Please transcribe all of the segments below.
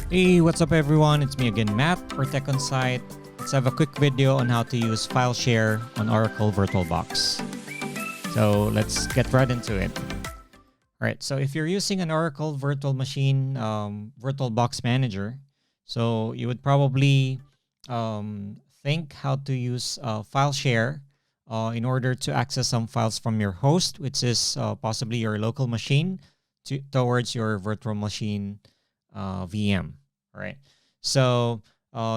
Hey, what's up everyone? It's me again, Matt for Techonsite. Let's have a quick video on how to use file share on Oracle VirtualBox. So let's get right into it. All right, so if you're using an Oracle virtual machine VirtualBox manager, so you would probably think how to use file share in order to access some files from your host, which is possibly your local machine, towards your virtual machine VM. All right. So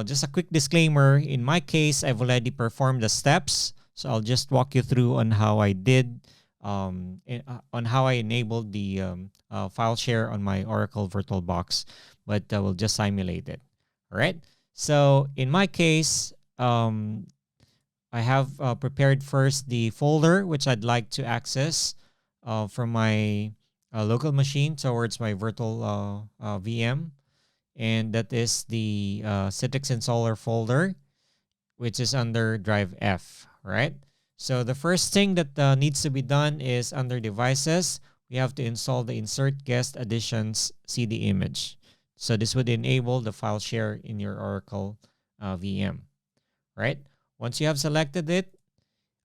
just a quick disclaimer. In my case, I've already performed the steps. So I'll just walk you through on how I did, on how I enabled the file share on my Oracle VirtualBox, but we'll just simulate it. All right. So in my case, I have prepared first the folder which I'd like to access from my local machine towards my virtual VM. And that is the Citrix installer folder, which is under drive F, right? So the first thing that needs to be done is under devices, we have to install the insert guest additions CD image. So this would enable the file share in your Oracle VM, right? Once you have selected it,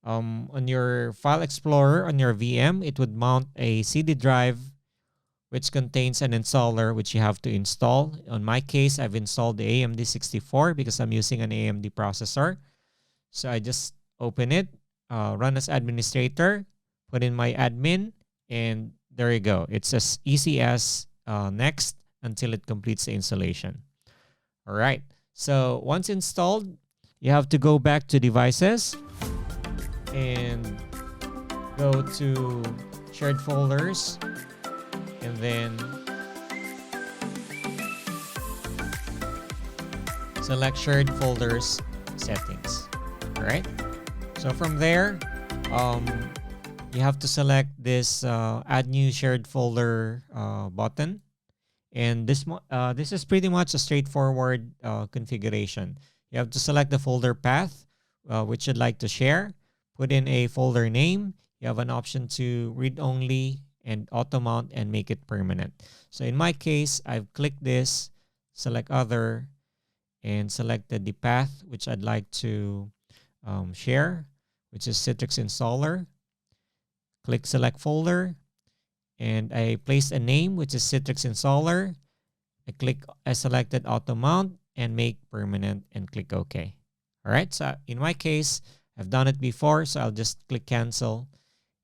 on your file explorer on your VM, it would mount a CD drive which contains an installer which you have to install. In my case, I've installed the AMD 64 because I'm using an AMD processor. So I just open it, run as administrator, put in my admin, and there you go. It's as easy as next until it completes the installation. All right. So once installed, you have to go back to devices and go to shared folders. And then select shared folders settings. All right. So from there, you have to select this add new shared folder button. And this is pretty much a straightforward configuration. You have to select the folder path, which you'd like to share. Put in a folder name. You have an option to read only and auto mount and make it permanent. So in my case, I've clicked this, select other, and selected the path which I'd like to share, which is Citrix installer. Click select folder, and I place a name which is Citrix installer. I selected auto mount and make permanent and click OK. All right. So in my case, I've done it before, so I'll just click cancel,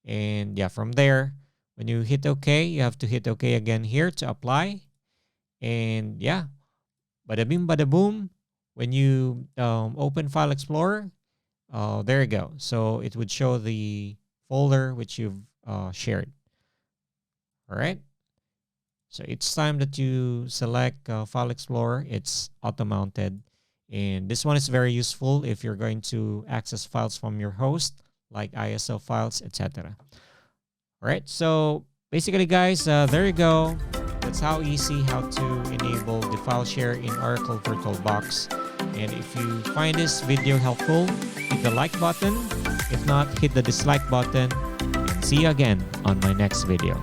and yeah, from there. When you hit OK, you have to hit OK again here to apply. And yeah, bada bing, bada boom. When you open File Explorer, there you go. So it would show the folder which you've shared. All right. So each time that you select File Explorer, it's auto-mounted. And this one is very useful if you're going to access files from your host, like ISO files, etc. All right, so basically, guys, there you go. That's how to enable the file share in Oracle VirtualBox. And if you find this video helpful, hit the like button. If not, hit the dislike button. And see you again on my next video.